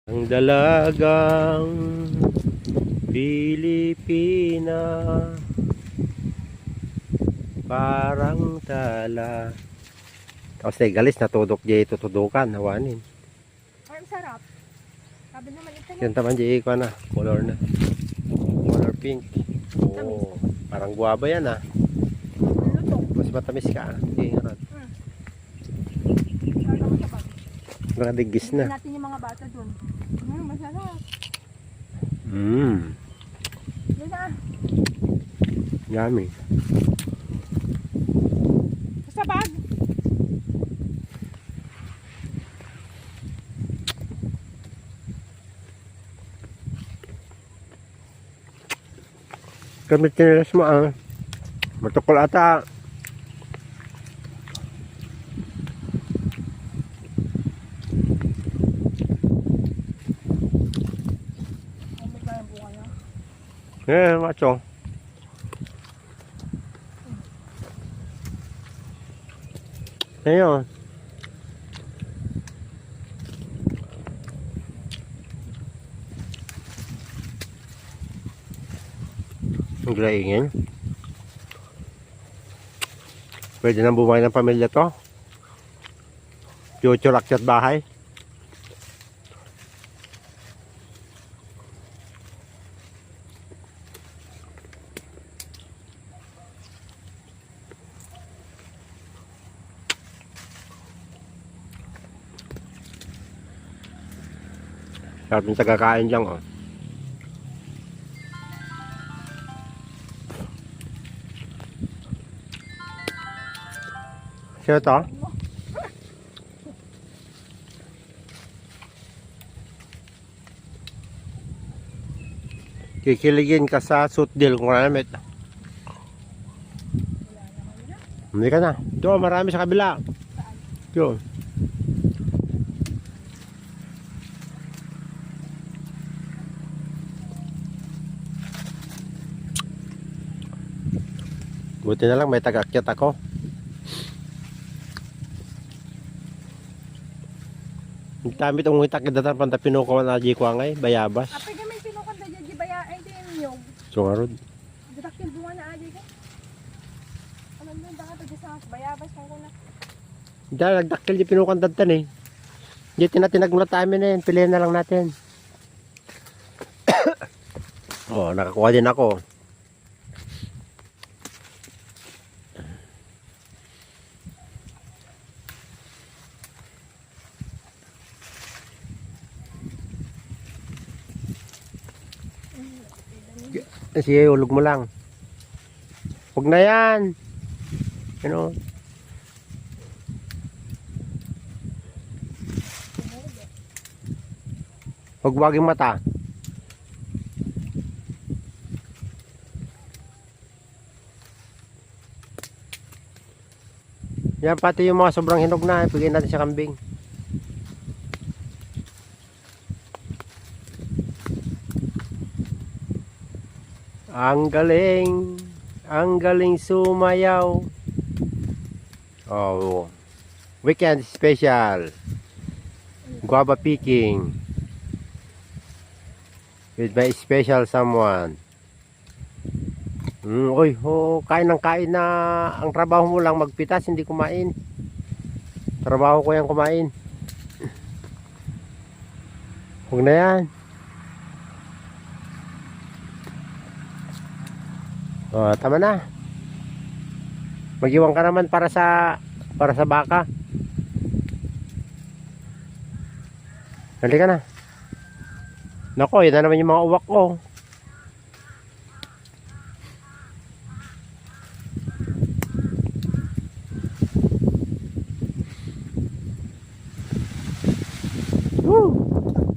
Ang dalagang Pilipina, parang tala. Tapos galis na tudok di tutudukan, hawanin. Ay, ang sarap. Sabi naman ito Yan taman di ko na, color na. Color pink. Oh, parang guwaba yan ah. luto. Mas matamis ka ah. Hindi nga. Sarap sa bag. Nakadigis Hindi na. natin yung mga bata dun. Masarap. Yun na. Yummy. Sa bag. Kamit nilas mo ah. Matukol ata. Ay, may kayang bunga niya. Eh, macho. Ayun. Ang graingin. Pwede nang bumay ng pamilya to. Future akyat bahay. Sarap yung tagakain dyan oh. Sino to? Kikiligin ka sa suit deal kung ramit. Hindi ka na. Ito, marami sa kabila. Ito. Buti na lang may tagakyat ako. Ang tamit ang hitak idatan panta pinukawan na ko angay bayabas. Apay gamay sinukan da di baya ay din yung. Sungarod. Ditak yung bunga na aja ka. Alam mo da ka sa bayabas ko na. Dahil nagdakil di pinukan dadtan eh. Di tinatinagmulat amin na yan. Pilihan na lang natin. Oh, nakakuha din ako. Sige, ulog mo lang. Huwag na yan. Ano? Huwag waging mata. Yan, pati yung mga sobrang hinog na. Ipigay natin sa kambing. Ang galing sumayaw. Oh, weekend special. Guava picking with my special someone. Oy, kain ng kain na. Ang trabaho mo lang magpitas, hindi kumain. Trabaho ko yan kumain. Huwag na yan. Oh, tama na. Mag-iwan ka naman para sa baka. Dali ka na. Nako, yun na naman yung mga uwak ko. Woo!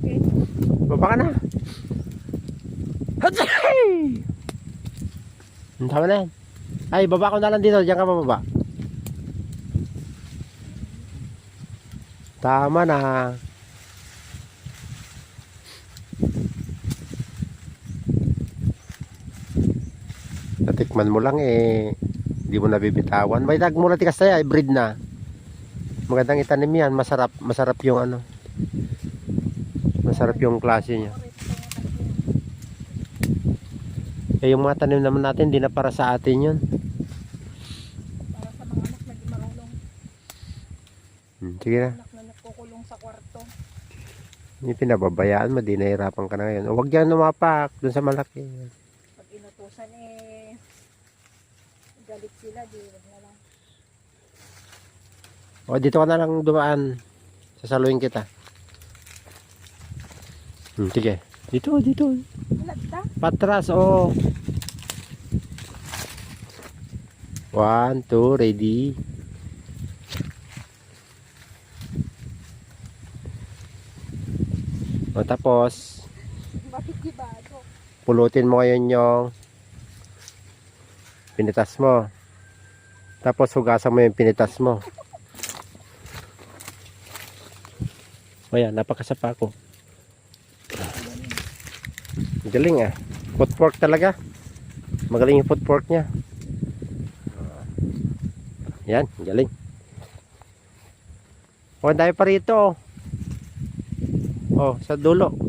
Okay. Baba ka na. Hatsay! Tama na yan. Ay, baba ko na lang dito. Diyan ka mababa. Tama na. Natikman mo lang eh. Hindi mo nabibitawan. May tagmura tikas tayo. Breed na. Magandang itanim yan. Masarap yung ano. masarap yung klase niya. Eh yung mga tanim naman natin, hindi na para sa atin yun. Para sa mga anak na di marunong. Sige na. Anak na nagkukulong sa kwarto. Hindi pinababayaan mo, di nahirapan ka na ngayon. O wag yan lumapak dun sa malaki. Pag inutusan galit sila, di wag na lang. O dito ka na lang dumaan. Sasaluhin kita. Sige. Dito. Lagda? Patras, oh. 1, 2, ready. O tapos, Bakit di bago? pulutin mo ngayon yung pinitas mo. Tapos hugasan mo yung pinitas mo. O yan, napakasapa ko. Galing ah. Footwork talaga. Magaling yung footwork niya. Yan, galing. O, dahil pa rito oh. Oh, sa dulo.